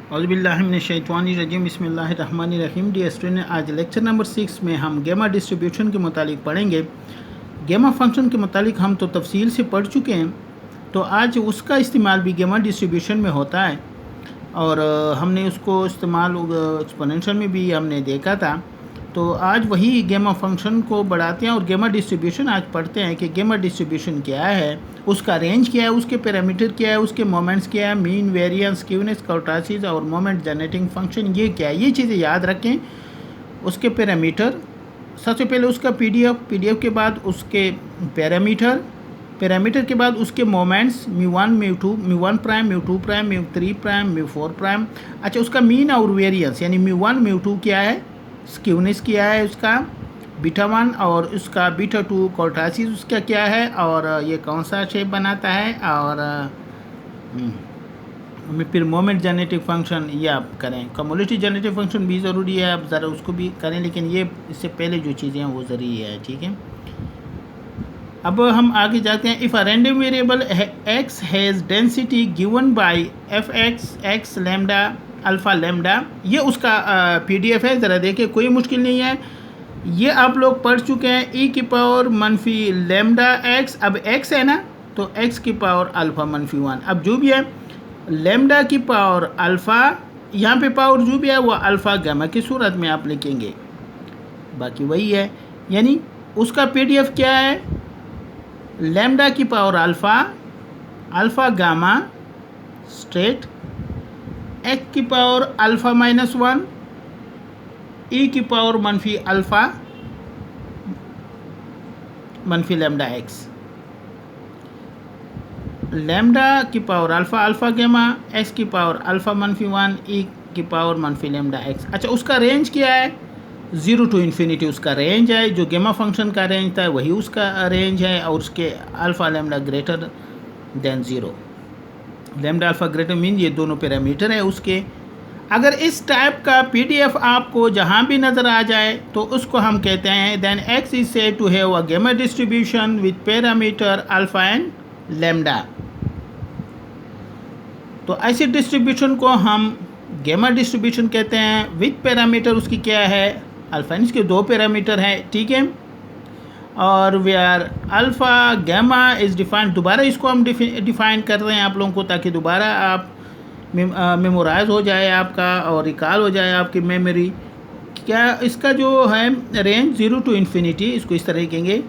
औज़ुबिल्लाहिमिनश्शैतानिर्रजीम बिस्मिल्लाहिर्रहमानिर्रहीम। Dear student, आज lecture number 6 में हम गेमा डिस्ट्रीब्यूशन के मुतालिक पढ़ेंगे। गेमा फंक्शन के मुतालिक हम तो तफसील से पढ़ चुके हैं, तो आज उसका इस्तेमाल भी गेमा डिस्ट्रीब्यूशन में होता है और हमने उसको इस्तेमाल एक्सपोनेंशियल में भी हमने देखा था। तो आज वही गेमा फंक्शन को बढ़ाते हैं और गेमा डिस्ट्रीब्यूशन आज पढ़ते हैं कि गेमा डिस्ट्रीब्यूशन क्या है, उसका रेंज क्या है, उसके पैरामीटर क्या है, उसके मोमेंट्स क्या है, मीन, वेरिएंस, स्क्यूनेस, कर्टासीज और मोमेंट जनरेटिंग फंक्शन ये क्या है, ये चीज़ें याद रखें। उसके पैरामीटर, सबसे पहले उसका पीडीएफ के बाद उसके पैरामीटर के बाद उसके moments μ1 μ2 μ1 prime μ2 prime μ3 prime μ4 prime. अच्छा, उसका मीन और वेरिएंस यानी μ1 μ2 क्या है, स्क्यूनेस क्या है उसका, बीटा 1 और उसका बीटा 2 कर्टासीज उसका क्या है और ये कौन सा शेप बनाता है, और फिर मोमेंट जनरेटिव फंक्शन ये आप करें। कम्युलेटिव जनरेटिव फंक्शन भी ज़रूरी है, आप ज़रा उसको भी करें, लेकिन ये इससे पहले जो चीज़ें हैं वो ज़रूरी है, ठीक है। अब हम आगे जाते हैं। If a random variable x has density given by F x lambda alpha lambda, ये उसका पीडीएफ है, ज़रा देखिए, कोई मुश्किल नहीं है, ये आप लोग पढ़ चुके हैं। e की पावर मनफी लैम्डा x, अब x है ना, तो x की पावर अल्फ़ा मनफी 1, अब जो भी है लैम्डा की पावर अल्फ़ा, यहाँ पे पावर जो भी है वो अल्फ़ा गामा की सूरत में आप लिखेंगे, बाकी वही है। यानी उसका पीडीएफ क्या है, लैम्डा की power alpha gamma straight, x की पावर अल्फ़ा -1, e की पावर मनफी अल्फ़ा मनफी लैम्डा x, लैम्डा की पावर अल्फ़ा गामा, x की पावर अल्फ़ा मनफी 1, e की पावर मनफी लैम्डा x। अच्छा, उसका रेंज क्या है, 0 to इन्फिनिटी उसका रेंज है, जो गेमा फंक्शन का रेंज था वही उसका रेंज है, और उसके alpha lambda greater than 0, lambda alpha greater mean ये दोनों पैरामीटर है उसके। अगर इस टाइप का पीडीएफ आपको जहाँ भी नज़र आ जाए तो उसको हम कहते हैं then x is said to have a gamma distribution with parameter alpha and lambda. तो ऐसी डिस्ट्रीब्यूशन को हम गेमा डिस्ट्रीब्यूशन कहते हैं। विद पैरामीटर उसकी क्या है, अल्फ़ा, इसके 2 पैरामीटर हैं, ठीक है। और where alpha gamma is defined, दोबारा इसको हम डिफ़ाइन कर रहे हैं आप लोगों को, ताकि दोबारा आप मेमोराइज हो जाए आपका और रिकॉल हो जाए आपकी मेमोरी। क्या इसका जो है रेंज 0 to इन्फिनिटी, इसको इस तरह लिखेंगे,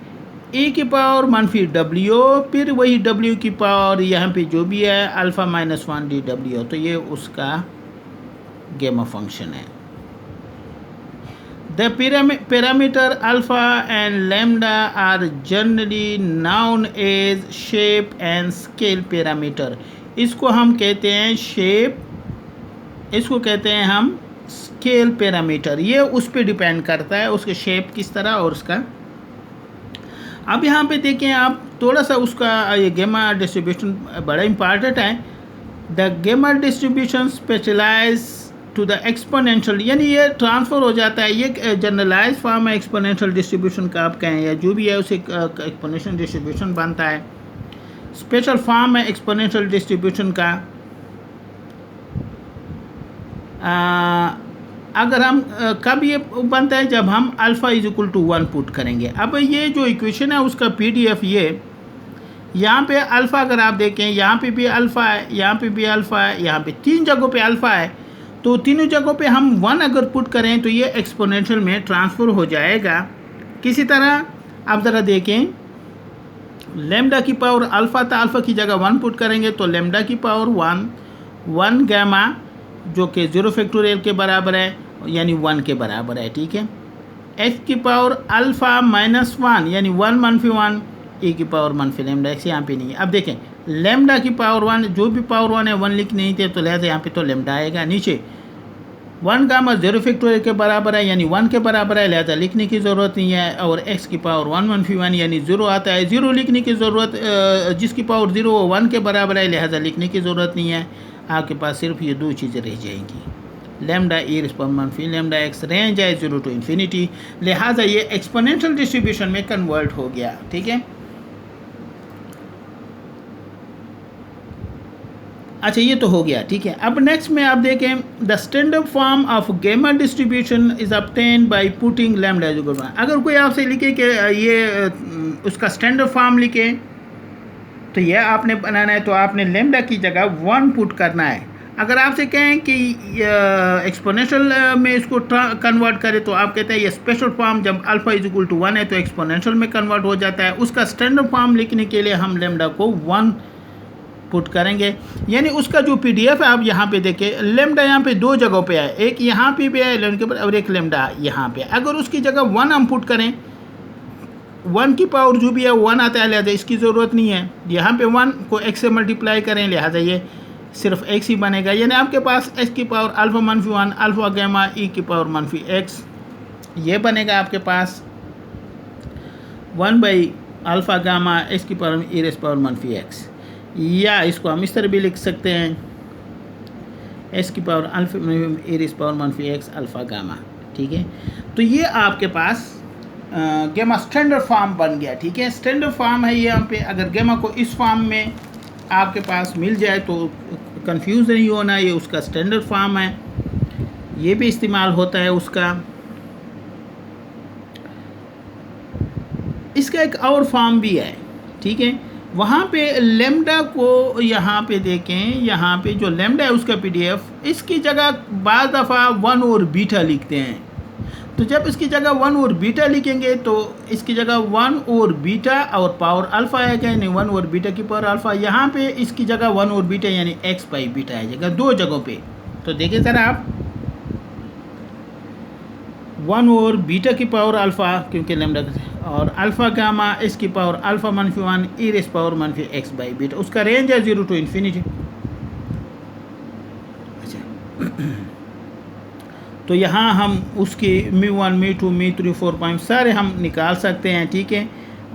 e की पावर मनफी w, फिर वही w की पावर यहाँ पे जो भी है अल्फ़ा -1 dw, तो ये उसका गेमा फंक्शन है। The parameter alpha and lambda are generally known as shape and scale parameter। इसको हम कहते हैं शेप, इसको कहते हैं हम स्केल पैरामीटर। ये उस पर डिपेंड करता है, उसके शेप किस तरह और उसका। अब यहाँ पे देखें आप थोड़ा सा उसका ये गेमा डिस्ट्रीब्यूशन बड़ा इम्पॉर्टेंट है। The gamma distribution specialise to the exponential, यानी ये ट्रांसफ़र हो जाता है, ये जनरलाइज फॉर्म है एक्सपोनेंशियल डिस्ट्रीब्यूशन का आप कहें या जो भी है, उसे एक्सपोनेंशियल डिस्ट्रीब्यूशन बनता है। स्पेशल फॉर्म है एक्सपोनेंशियल डिस्ट्रीब्यूशन का। अगर हम कब ये बनता है, जब हम alpha is equal to 1 put करेंगे। अब ये जो इक्वेशन है उसका पीडीएफ ये यहाँ पे अल्फ़ा अगर आप देखें, यहाँ पे भी अल्फ़ा है, यहाँ पे भी अल्फ़ा है, यहाँ पे 3 जगहों पे अल्फ़ा है, तो तीनों जगहों पे हम 1 अगर पुट करें तो ये एक्सपोनेंशियल में ट्रांसफ़र हो जाएगा। किसी तरह आप ज़रा देखें, लैम्डा की पावर अल्फ़ा था, अल्फ़ा की जगह 1 पुट करेंगे तो लैम्डा की पावर 1 गामा जो कि 0 फैक्टोरियल के बराबर है, यानी 1 के बराबर है, ठीक है। x की पावर अल्फ़ा -1 यानी 1 मनफी 1, e की पावर मनफी लैम्डा x यहाँ पे नहीं है। अब देखें लैम्डा की पावर 1, जो भी पावर 1 है 1 लिख नहीं थे, तो लिहाजा यहाँ पे तो लैम्डा आएगा। नीचे 1 गामा 0 फैक्टोरियल के बराबर है, यानी 1 के बराबर है, लिहाजा लिखने की ज़रूरत नहीं है। और x की पावर 1 मनफी 1 यानी 0 आता है, 0 लिखने की ज़रूरत, जिसकी पावर 0 वो 1 के बराबर है, लिहाजा लिखने की ज़रूरत नहीं है। आपके पास सिर्फ ये 2 चीज़ें रह जाएंगी, लैम्डा e रिस्पॉन्ड मनफी लैम्डा x, रेंज है 0 to इन्फिनिटी, लिहाजा ये एक्सपोनेंशियल डिस्ट्रीब्यूशन में कन्वर्ट हो गया, ठीक है। अच्छा ये तो हो गया, ठीक है। अब नेक्स्ट में आप देखें, the standard form of gamma distribution is obtained by putting lambda is equal to 1। अगर कोई आपसे लिखे कि ये उसका स्टैंडर्ड फॉर्म लिखे तो ये आपने बनाना है, तो आपने लैम्डा की जगह 1 पुट करना है। अगर आपसे कहें कि एक्सपोनेंशियल में इसको कन्वर्ट करें तो आप कहते हैं ये स्पेशल फॉर्म जब अल्फ़ा इज इक्वल टू 1 है तो एक्सपोनेंशियल में कन्वर्ट हो जाता है। उसका स्टैंडर्ड फॉर्म लिखने के लिए हम लैम्डा को 1 पुट करेंगे, यानी उसका जो पीडीएफ है आप यहाँ पे देखें, लैम्डा यहाँ पे 2 जगहों पे है, एक यहाँ पे भी है लैम्डा के ऊपर और एक लैम्डा यहाँ पे। अगर उसकी जगह 1 हम पुट करें, 1 की पावर जो भी है 1 आता है, लिहाजा इसकी ज़रूरत नहीं है। यहाँ पे 1 को x से मल्टीप्लाई करें, लिहाजा ये सिर्फ x ही बनेगा, यानी आपके पास x की पावर अल्फ़ा मनफी 1 अल्फ़ा गैमा e की पावर मनफी x, ये बनेगा आपके पास 1 बाई अल्फ़ा गामा x की पावर e रेज़ पावर मनफी x। या इसको हम इस तरह भी लिख सकते हैं, s की power alpha e rays power मनफी x अल्फ़ा गामा, ठीक है। तो ये आपके पास गेमा स्टैंडर्ड फॉर्म बन गया, ठीक है। स्टैंडर्ड फॉर्म है ये यहाँ पे। अगर गेमा को इस फॉर्म में आपके पास मिल जाए तो कंफ्यूज नहीं होना, ये उसका स्टैंडर्ड फॉर्म है, ये भी इस्तेमाल होता है उसका। इसका एक और फॉर्म भी है, ठीक है। वहाँ पे लैम्डा को यहाँ पे देखें, यहाँ पे जो लैम्डा है उसका पीडीएफ, इसकी जगह बाज़ दफ़ा 1 और बीटा लिखते हैं। तो जब इसकी जगह 1 और बीटा लिखेंगे तो इसकी जगह 1 और बीटा और पावर अल्फ़ा आएगा, यानी 1 और बीटा की पावर अल्फ़ा। यहाँ पे इसकी जगह 1 और बीटा यानी x बाई बीटा आएगा, 2 जगहों पे। तो देखिए ज़रा आप, 1 और बीटा की पावर अल्फ़ा क्योंकि लैम्डा और अल्फ़ा गामा x की पावर अल्फ़ा मनफी 1 e रेज़ पावर मनफी x बाई बीटा। उसका रेंज है 0 टू इन्फिनिटी। अच्छा तो यहाँ हम उसकी μ1 μ2 μ3 4 पॉइंट सारे हम निकाल सकते हैं, ठीक है।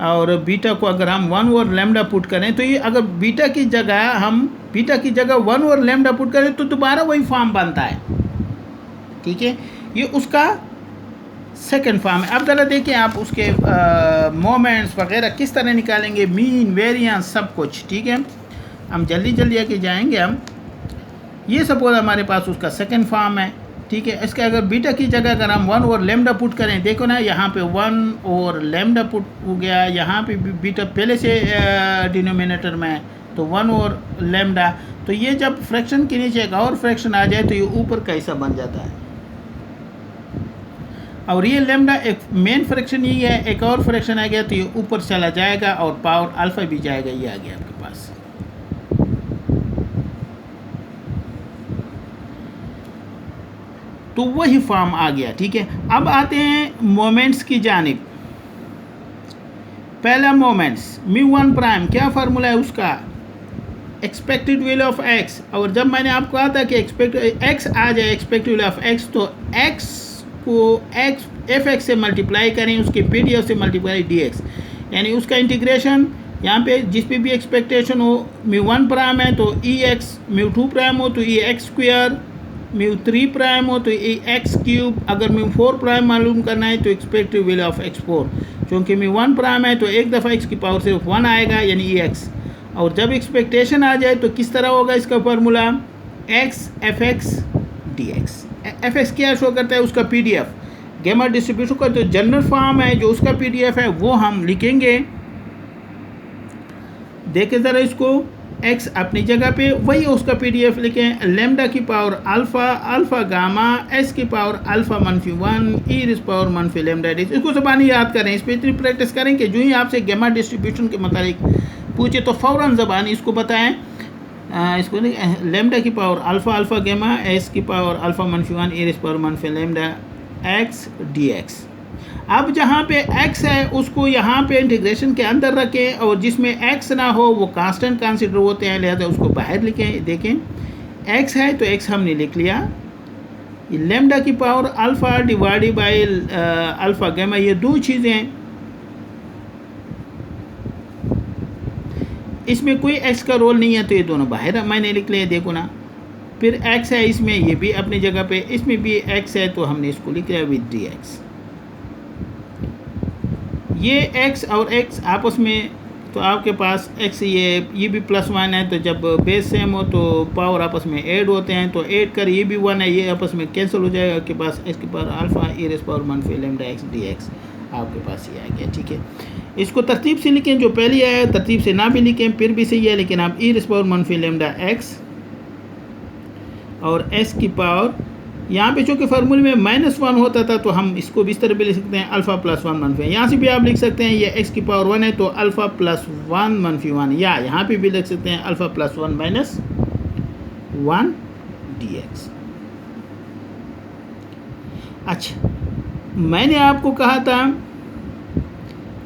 और बीटा को अगर हम 1 और लैम्डा पुट करें तो ये अगर बीटा की जगह 1 और लैम्डा पुट करें तो दोबारा वही फॉर्म बनता है, ठीक है। ये उसका सेकंड फॉर्म है। अब ज़रा देखें आप उसके मोमेंट्स वगैरह किस तरह निकालेंगे, मीन वेरिएंस सब कुछ, ठीक है। हम जल्दी जल्दी आके जाएंगे हम। ये सपोज हमारे पास उसका सेकंड फॉर्म है, ठीक है। इसका अगर बीटा की जगह अगर हम 1 और लैम्डा पुट करें, देखो ना यहाँ पे 1 और लैम्डा पुट हो गया, यहाँ पे बीटा पहले से डिनोमिनेटर में है तो 1 और लैम्डा। तो ये जब फ्रैक्शन के नीचे एक और फ्रैक्शन आ जाए तो ये ऊपर कैसा बन जाता है। और ये लैम्डा एक मेन फ्रैक्शन यही है, एक और फ्रैक्शन आ गया तो ये ऊपर चला जाएगा और पावर अल्फ़ा भी जाएगा, ये आ गया आपके पास। तो वही फॉर्म आ गया, ठीक है। अब आते हैं मोमेंट्स की जानिब। पहला मोमेंट्स μ1 प्राइम, क्या फार्मूला है उसका, एक्सपेक्टेड वैल्यू ऑफ x। और जब मैंने आपको कहा था कि x आ जाए एक्सपेक्टेड वैल्यू ऑफ x, तो x को fx से मल्टीप्लाई करें, उसके पीडीएफ से मल्टीप्लाई dx, यानी उसका इंटीग्रेशन यहाँ पे जिस पे भी एक्सपेक्टेशन हो, μ1 प्राइम है तो ex, μ2 प्राइम हो तो ex स्क्वायर, μ3 प्राइम हो तो एक्स क्यूब, अगर μ4 प्राइम मालूम करना है तो एक्सपेक्टेड वैल्यू ऑफ x4। क्योंकि μ1 प्राइम है तो एक दफ़ा x की पावर सिर्फ 1 आएगा यानी ex। और जब एक्सपेक्टेशन आ जाए तो किस तरह होगा इसका formula, x fx dx। fx क्या शो करता है, उसका पीडीएफ गेमा डिस्ट्रीब्यूशन का जो जनरल फॉर्म है, जो उसका पीडीएफ है वो हम लिखेंगे। देखें ज़रा इसको, x अपनी जगह पे वही उसका पीडीएफ लिखें, लैम्डा की पावर अल्फ़ा गामा s की पावर अल्फ़ा मनफी 1 e रेज़ पावर मनफी लैम्डा डी। इसको ज़बानी याद करें, इस पर इतनी प्रैक्टिस करें कि जो ही आपसे गेमा डिस्ट्रीब्यूशन के मतलब पूछे तो फ़ौरन ज़बानी इसको बताएं। इसको लैम्डा की पावर अल्फ़ा गामा s की पावर अल्फ़ा मनफी 1 e रेज़ पावर मनफी लैम्डा x dx। अब जहाँ पे x है उसको यहाँ पे इंटीग्रेशन के अंदर रखें, और जिसमें x ना हो वो कांस्टेंट कंसीडर होते हैं, लिहाजा उसको बाहर लिखें। देखें x है तो x हमने लिख लिया, लैम्डा की power alpha divided by alpha gamma, ये 2 चीज़ें हैं, इसमें कोई x का रोल नहीं है तो ये दोनों बाहर मैंने लिख लिया, देखो ना। फिर x है इसमें, ये भी अपनी जगह पे, इसमें भी x है तो हमने इसको लिख लिया विद dx। ये x और x आपस में तो आपके पास एक्स ये भी +1 है, तो जब बेस सेम हो तो पावर आपस में ऐड होते हैं, तो ऐड कर ये भी 1 है, ये आपस में कैंसिल हो जाएगा। आपके पास एक्स की power alpha e⁻⁻ lambda x dx आपके पास ये आ गया। ठीक है, इसको तरतीब से लिखें, जो पहले आया तरतीब से ना भी लिखें फिर भी सही है, लेकिन आप e⁻⁻ लैम्डा x और s की पावर यहाँ पे चूँकि फार्मूले में -1 होता था तो हम इसको भी इस तरह भी लिख सकते हैं अल्फ़ा +1 -1। यहाँ से भी आप लिख सकते हैं ये x की पावर 1 है तो अल्फ़ा +1 -1, या यहाँ पे भी लिख सकते हैं अल्फ़ा +1 -1 dx। अच्छा, मैंने आपको कहा था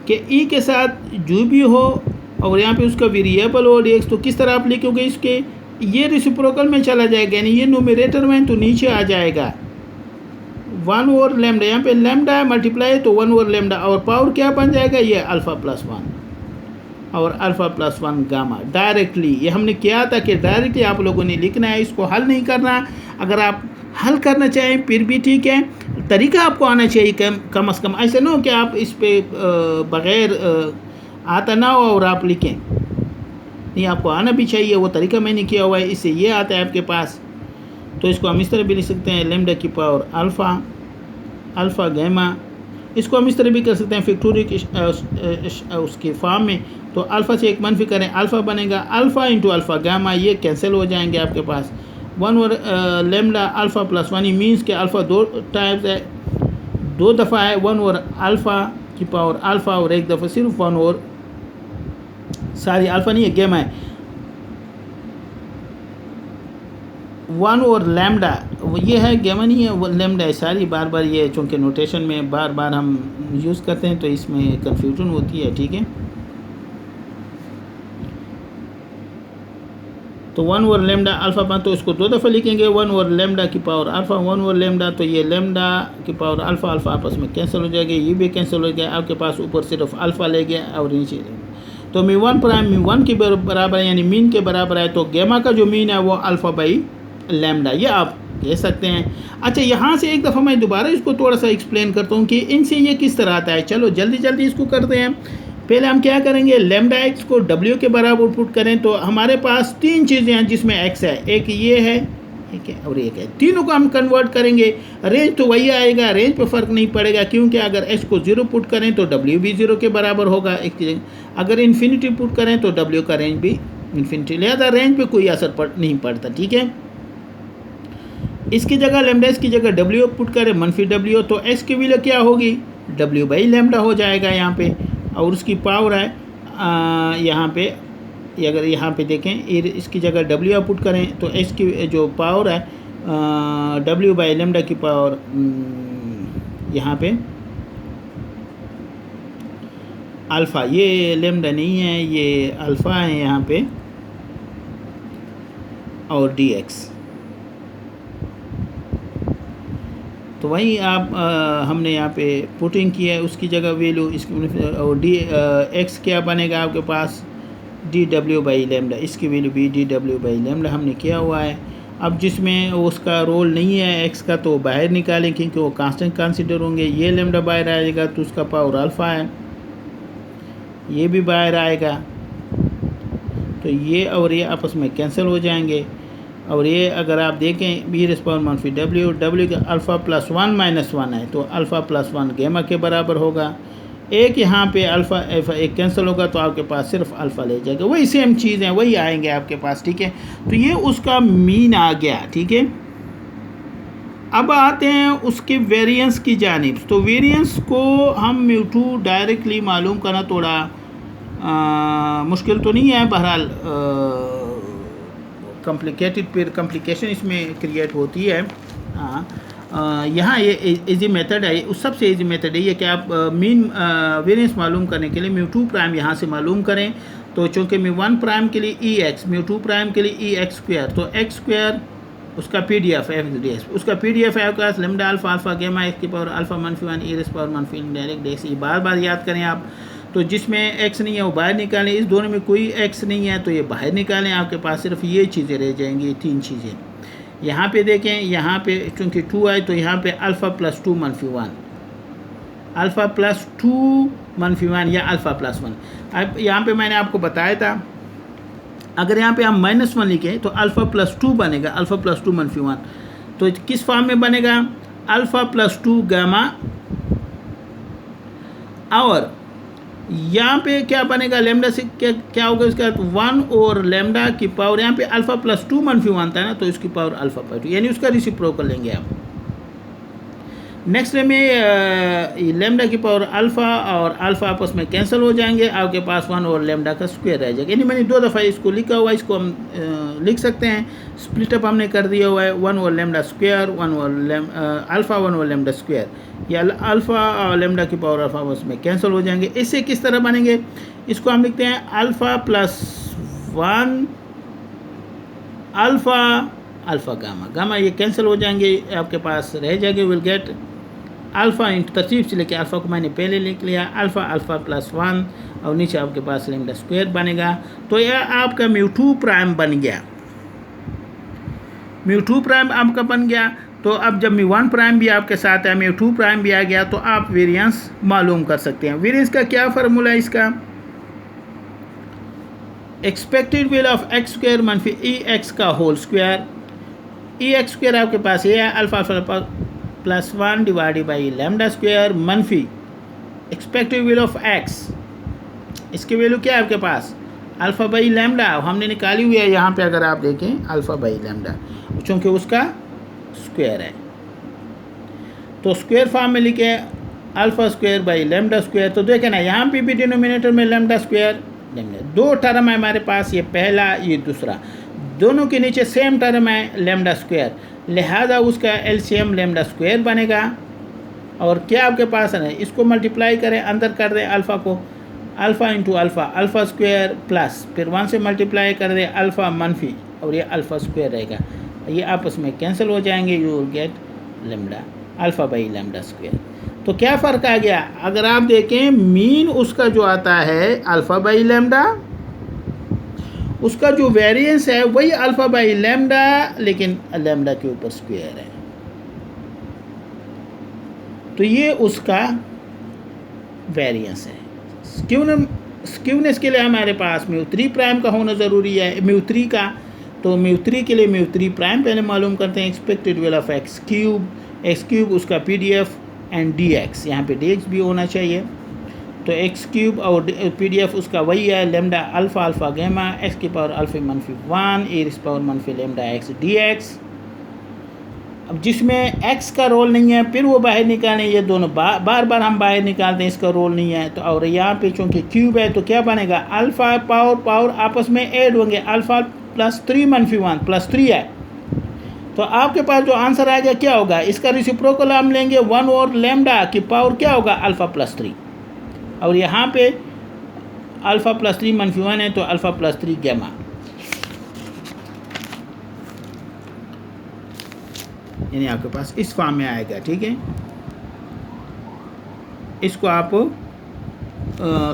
कि e के साथ जो भी हो और यहाँ पे उसका वेरिएबल हो dx, तो किस तरह आप लिखोगे इसके, ये रेसिप्रोकल में चला जाएगा, यानी ये न्यूमरेटर में तो नीचे आ जाएगा 1 ओवर लैम्डा, यहाँ पे लैम्डा है मल्टीप्लाई तो 1 ओवर लैम्डा, और पावर क्या बन जाएगा, ये अल्फ़ा +1 और अल्फ़ा +1 गामा। डायरेक्टली ये हमने किया था कि डायरेक्टली आप लोगों ने लिखना है, इसको हल नहीं करना। अगर आप हल करना चाहें फिर भी ठीक है, तरीका आपको आना चाहिए कम से कम। ऐसा ना हो कि आप इस पे बग़ैर आता ना हो और आप लिखें, नहीं, आपको आना भी चाहिए। वो तरीका मैंने किया हुआ है, इससे ये आता है आपके पास। तो इसको हम इस तरह भी लिख सकते हैं लैम्डा की पावर अल्फ़ा गैमा। इसको हम इस तरह भी कर सकते हैं फैक्टोरियल उसके फॉर्म में, तो अल्फ़ा से एक मनफी करें अल्फ़ा बनेगा, अल्फ़ा इंटू अल्फ़ा गामा, ये कैंसिल हो जाएंगे आपके पास। 1 ओवर लैम्डा अल्फ़ा +1, मीन्स के अल्फ़ा 2 टाइम्स है, 2 दफ़ा है 1 ओवर अल्फ़ा की पावर अल्फ़ा, और एक दफ़ा सिर्फ 1 ओवर अल्फ़ा नहीं है गैमा है 1 ओवर लैम्डा, ये है गैमा नहीं है, वो लैम्डा है सारी। बार बार ये चूँकि नोटेशन में बार बार हम यूज़ करते हैं तो इसमें कन्फ्यूजन होती है। ठीक है, तो 1 ओवर लैम्डा अल्फ़ा, तो इसको 2 दफ़ा लिखेंगे 1 ओवर लैम्डा की पावर अल्फ़ा 1 ओवर लैम्डा, तो ये लैम्डा की पावर अल्फ़ा आपस में कैंसिल हो जाएगा, ये भी कैंसिल हो गया। आपके पास ऊपर सिर्फ अल्फ़ा ले गया और नीचे, तो मी1 प्राइम मी1 के बराबर है, यानी मीन के बराबर है, तो गैमा का जो मीन है वो अल्फ़ा बाई लैम्डा, ये आप कह सकते हैं। अच्छा, यहाँ से एक दफ़ा मैं दोबारा इसको थोड़ा सा एक्सप्लेन करता हूँ कि इनसे ये किस तरह आता है। चलो जल्दी जल्दी इसको करते हैं। पहले हम क्या करेंगे, लैम्डा एक्स को w के बराबर पुट करें, तो हमारे पास 3 चीज़ें हैं जिसमें x है, एक ये है, ठीक है, और एक है, तीनों को हम कन्वर्ट करेंगे। रेंज तो वही आएगा, रेंज पे फ़र्क नहीं पड़ेगा, क्योंकि अगर x को 0 पुट करें तो w भी 0 के बराबर होगा। एक अगर इन्फिनिटी पुट करें तो w का रेंज भी इन्फिनिटी, लिहाजा रेंज पे कोई असर नहीं पड़ता। ठीक है, इसकी जगह लैम्डा की जगह w पुट करें -w, तो x की वैल्यू क्या होगी, w बाई लैम्डा हो जाएगा यहाँ पे, और उसकी पावर है यहाँ पे, अगर यहाँ पे देखें इसकी जगह w पुट करें तो s की जो पावर है w बाई लैम्डा की पावर यहाँ पे अल्फ़ा, ये लैम्डा नहीं है, ये अल्फ़ा है यहाँ पे, और dx, तो वही आप हमने यहाँ पे पुटिंग किया है, उसकी जगह वैल्यू इसकी, और x क्या बनेगा आपके पास dw बाई लैम्डा, इसकी वैल्यू भी dw बाई लैम्डा हमने किया हुआ है। अब जिसमें उसका रोल नहीं है x का तो बाहर निकालें, क्योंकि वो कांस्टेंट कंसीडर होंगे। ये लैम्डा बाहर आएगा तो उसका पावर अल्फ़ा है, ये भी बाहर आएगा, तो ये और ये आपस में कैंसिल हो जाएंगे। और ये अगर आप देखें w का अल्फ़ा +1 -1 है, तो अल्फ़ा +1 गैमा के बराबर होगा। एक यहाँ पे अल्फ़ा एक कैंसिल होगा तो आपके पास सिर्फ अल्फ़ा ले जाएगा, वही सेम चीज़ है, वही आएंगे आपके पास। ठीक है, तो ये उसका मीन आ गया। ठीक है, अब आते हैं उसके वेरिएंस की जानिब। तो वेरिएंस को हम म्यू2 डायरेक्टली मालूम करना थोड़ा मुश्किल तो नहीं है, बहरहाल कॉम्प्लिकेशन इसमें क्रिएट होती है। हाँ, यहाँ ये इजी मेथड है, उस सबसे इजी मेथड है ये कि आप मीन वेरिएंस मालूम करने के लिए म्यू2 प्राइम यहाँ से मालूम करें। तो चूँकि म्यू1 प्राइम के लिए x, म्यू2 प्राइम के लिए x स्क्वायर, तो x स्क्वायर उसका PDF है, उसका PDF है आपके पास लैम्डा अल्फ़ा गैमा x की power alpha -1 e⁻⁻ direct dx। ये बार बार याद करें आप, तो जिसमें x नहीं है वो बाहर निकालें, इस दोनों में कोई x नहीं है तो ये बाहर निकालें, आपके पास सिर्फ ये चीज़ें रह जाएंगी, 3 चीज़ें। यहाँ पे देखें, यहाँ पे चूँकि 2 आए तो यहाँ पे अल्फ़ा +2 -1, अल्फ़ा प्लस 2 -1 या अल्फ़ा प्लस 1। अब यहाँ पे मैंने आपको बताया था, अगर यहाँ पे हम -1 लिखें तो अल्फ़ा प्लस 2 बनेगा, अल्फ़ा प्लस 2 -1। तो किस फॉर्म में बनेगा? अल्फ़ा प्लस 2 गामा, और यहाँ पे क्या बनेगा? लेमडा से क्या होगा इसका? 1 और लेमडा की पावर, यहाँ पे अल्फ़ा प्लस 2 -1 था ना, तो इसकी पावर अल्फ़ा पर 2, यानी उसका रेसिप्रोकल लेंगे आप। नेक्स्ट में लेमडा की पावर अल्फ़ा और अल्फ़ा आपस में कैंसिल हो जाएंगे, आपके पास 1 और लेमडा का स्क्वायर रह जाएगा। यानी मैंने 2 दफ़ा इसको लिखा हुआ है, इसको हम लिख सकते हैं, स्प्लिटअप हमने कर दिया हुआ है, 1 और लेमडा स्क्वायर, 1 और अल्फ़ा 1 और लेमडा स्क्वायर, या अल्फ़ा और लेमडा की पावर अल्फ़ा आपस में कैंसिल हो जाएंगे। इससे किस तरह बनेंगे? इसको हम लिखते हैं alpha plus 1 alpha alpha gamma, gamma ये कैंसिल हो जाएंगे, आपके पास रह जाएंगे, विल गेट अल्फ़ा इंटू, तरतीब से लेके अल्फ़ा को मैंने पहले लिख लिया, अल्फ़ा अल्फ़ा प्लस 1 और नीचे आपके पास लेमडा स्क्वायर बनेगा। तो यह आपका म्यू2 प्राइम बन गया, म्यू2 प्राइम आपका बन गया। तो अब जब म्यू1 प्राइम भी आपके साथ है, म्यू2 प्राइम भी आ गया, तो आप वेरिएंस मालूम कर सकते हैं। वेरिएंस का क्या फार्मूला है इसका? Expected value of x square मनफी ई एक्स का होल स्क्वायर, ई एक्स स्क्वायर आपके पास ये है alpha alpha plus 1 divided by lambda square मनफी एक्सपेक्टेड वैल्यू ऑफ एक्स, इसकी वैल्यू क्या है आपके पास? अल्फ़ा बाई लेमडा हमने निकाली हुई है यहाँ पे, अगर आप देखें अल्फ़ा बाई लेमडा, चूँकि उसका स्क्वायर है, तो स्क्वायर फॉर्म में लिखे alpha square by lambda square. तो देखें ना, यहाँ पे भी डिनोमिनेटर में लेमडा स्क्वायर, लेमडा 2 टर्म है हमारे पास, ये पहला ये दूसरा, दोनों के नीचे सेम टर्म है लेमडा स्क्वायर, लिहाजा उसका एलसीएम लेमडा स्क्वायर बनेगा। और क्या आपके पास है ना, इसको मल्टीप्लाई करें, अंदर कर दें अल्फ़ा को, alpha into alpha, alpha square plus फिर 1 से मल्टीप्लाई कर दें अल्फ़ा मनफी, और ये अल्फ़ा स्क्वायर रहेगा, ये आपस में कैंसिल हो जाएंगे, you will get lambda alpha by lambda square. तो क्या फ़र्क आ गया? अगर आप देखें मीन उसका जो आता है अल्फ़ा बाई लेमडा, उसका जो वेरिएंस है वही अल्फ़ा बाई लेमडा, लेकिन लेमडा के ऊपर स्क्वायर है, तो ये उसका वेरिएंस है। स्क्यूनेस के लिए हमारे पास म्यू3 प्राइम का होना ज़रूरी है, म्यू3 का, तो म्यू3 के लिए म्यू3 प्राइम पहले मालूम करते हैं। Expected value of x cube उसका पीडीएफ एंड डीएक्स, यहाँ पे डीएक्स भी होना चाहिए, तो एक्स क्यूब और पीडीएफ उसका वही है lambda alpha alpha gamma x की पावर अल्फ़ा मनफी 1 ए इस पावर मनफी लेमडा एक्स डीएक्स। अब जिसमें एक्स का रोल नहीं है फिर वो बाहर निकालें, ये दोनों बार बार हम बाहर निकालते हैं, इसका रोल नहीं है, तो और यहाँ पे चूँकि क्यूब है तो क्या बनेगा? अल्फ़ा पावर आपस में ऐड होंगे, अल्फ़ा प्लस 3 मनफी 1 प्लस 3 है, तो आपके पास जो आंसर आएगा क्या होगा? इसका रेसिप्रोकल हम लेंगे 1 और लेमडा की पावर क्या होगा? अल्फ़ा प्लस 3, और यहाँ पे अल्फ़ा प्लस 3 मनफी 1 है, तो अल्फ़ा प्लस 3 गैमा, यानी आपके पास इस फॉर्म में आएगा। ठीक है, इसको आप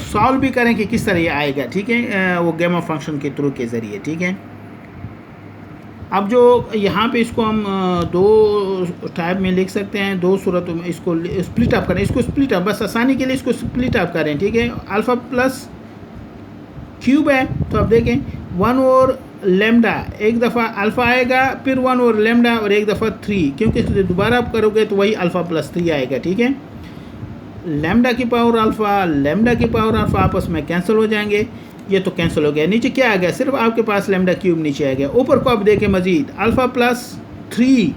सॉल्व भी करें कि किस तरह ये आएगा। ठीक है, वो गैमा फंक्शन के थ्रू के ज़रिए। ठीक है, अब जो यहाँ पे इसको हम 2 टाइप में लिख सकते हैं, 2 सूरतों में इसको स्प्लिट अप करें, इसको स्प्लिट अप बस आसानी के लिए इसको स्प्लिट अप करें। ठीक है, अल्फ़ा प्लस क्यूब है, तो अब देखें 1 और लेमडा, एक दफ़ा अल्फ़ा आएगा, फिर 1 और लेमडा, और एक दफ़ा 3, क्योंकि दोबारा आप करोगे तो वही अल्फ़ा प्लस 3 आएगा। ठीक है, लेमडा की पावर अल्फ़ा लेमडा की पावर अल्फ़ा आपस में कैंसिल हो जाएंगे, ये तो कैंसिल हो गया, नीचे क्या आ गया? सिर्फ आपके पास लेमडा क्यूब नीचे आ गया। ऊपर को आप देखें मज़ीद अल्फ़ा प्लस 3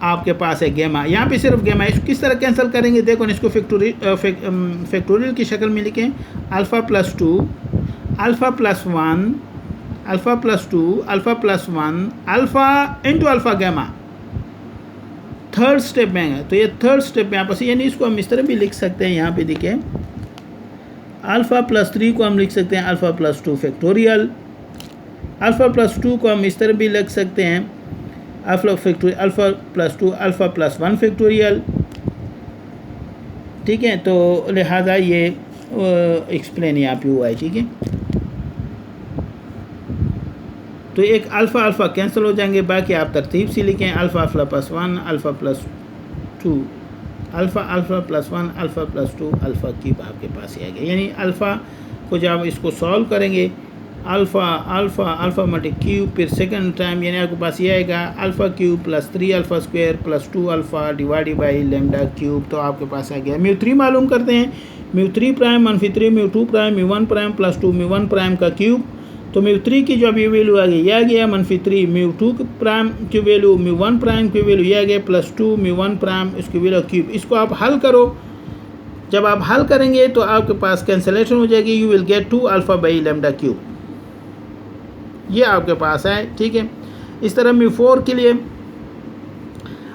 आपके पास है गैमा, यहाँ पे सिर्फ गैमा, इसको किस तरह कैंसिल करेंगे? देखो ना, इसको फैक्टोरियल की शक्ल में लिखें, alpha plus 2 alpha plus 1 alpha plus 2 alpha plus 1 alpha into alpha gamma, third step में है, तो ये थर्ड स्टेप में आपस, यानी इसको हम इस तरह भी लिख सकते हैं, यहाँ पे देखिए अल्फ़ा प्लस 3 को हम लिख सकते हैं alpha plus 2 factorial, alpha plus 2 को हम इस तरह भी लिख सकते हैं alpha plus 2 alpha plus 1 factorial. ठीक है, तो लिहाजा ये एक्सप्लेन यहाँ पे हुआ है। ठीक है, तो एक अल्फ़ा अल्फ़ा कैंसिल हो जाएंगे, बाकी आप तरतीब से लिखें alpha plus 1 alpha plus 2 alpha alpha plus 1 alpha plus 2 alpha cube आपके पास आ गया। यानी अल्फ़ा को जब इसको सॉल्व करेंगे alpha alpha alpha multi cube फिर सेकंड टाइम यानी आपके पास ये आएगा alpha cube plus 3 alpha square plus 2 alpha divided by lambda cube. तो आपके पास आ गया। म्यू 3 मालूम करते हैं। म्यू 3 प्राइम मनफी 3 mu 2 prime mu 1 prime plus 2 mu 1 prime का क्यूब। तो म्यू 3 की जो अभी वैल्यू आ गई यह आ गया मनफी 3 म्यू 2 प्राइम की वैल्यू म्यू 1 प्राइम की वैल्यू यह आ गया प्लस 2 म्यू 1 प्राइम इसकी वैल्यू क्यूब। इसको आप हल करो। जब आप हल करेंगे तो आपके पास कैंसिलेशन हो जाएगी। You will get 2 alpha by lambda cube. ये आपके पास है। ठीक है। इस तरह म्यू 4 के लिए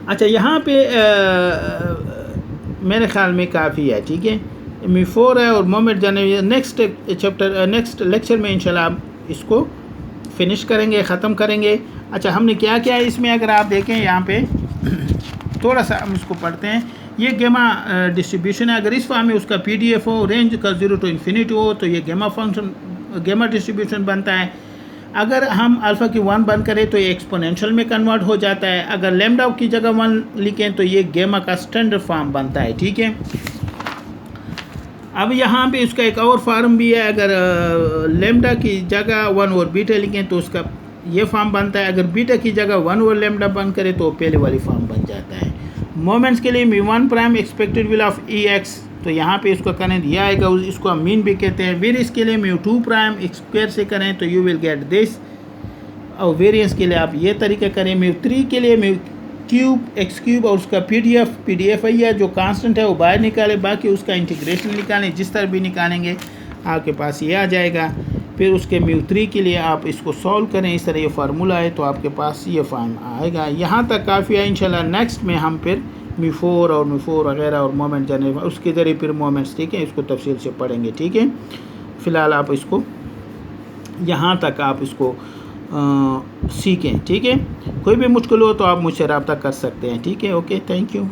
अच्छा यहाँ पे मेरे ख्याल में काफ़ी है। ठीक है। म्यू 4 है और मोमेंट जाने नेक्स्ट चैप्टर नेक्स्ट लेक्चर में इंशाल्लाह आप इसको फिनिश करेंगे, ख़त्म करेंगे। अच्छा हमने क्या किया है इसमें अगर आप देखें यहाँ पे थोड़ा सा हम इसको पढ़ते हैं। ये गेमा डिस्ट्रीब्यूशन है। अगर इस फॉर्म में उसका PDF हो रेंज का 0 to इन्फिनिटी हो तो ये गेमा फंक्शन गेमा डिस्ट्रीब्यूशन बनता है। अगर हम अल्फ़ा की 1 बंद करें तो ये एक्सपोनेंशियल में कन्वर्ट हो जाता है। अगर लेमडा की जगह 1 लिखें तो ये गेमा का स्टैंडर्ड फॉर्म बनता है। ठीक है। अब यहाँ पे उसका एक और फॉर्म भी है। अगर लेमडा की जगह 1 और बीटा लिखें तो उसका ये फॉर्म बनता है। अगर बीटा की जगह 1 और लेमडा बंद करें तो पहले वाली फॉर्म बन जाता है। मोमेंट्स के लिए mu 1 prime expected will of EX तो यहाँ पे इसको करें दिया आएगा। इसको हम मीन भी कहते हैं। वेरियंस के लिए म्यू 2 प्राइम स्क्वायर से करें तो यू विल गेट दिस। और वेरियंस के लिए आप ये तरीका करें। म्यू 3 के लिए म्यू क्यूब एक्स क्यूब और उसका PDF है जो कांस्टेंट है वो बाहर निकाले, बाकी उसका इंटीग्रेशन निकालें। जिस तरह भी निकालेंगे आपके पास ये आ जाएगा। फिर उसके म्यू 3 के लिए आप इसको सॉल्व करें। इस तरह ये फार्मूला है तो आपके पास ये फॉर्म आएगा। यहाँ तक काफ़ी है। इंशाल्लाह नेक्स्ट में हम फिर म्यू 4 और म्यू 4 वगैरह और मोमेंट जाने उसके ज़रिए फिर मोमेंट्स ठीक है इसको तफसील से पढ़ेंगे। ठीक है। फ़िलहाल आप इसको यहाँ तक आप इसको सीखें। ठीक है। कोई भी मुश्किल हो तो आप मुझसे रब्ता कर सकते हैं। ठीक है। Okay thank you.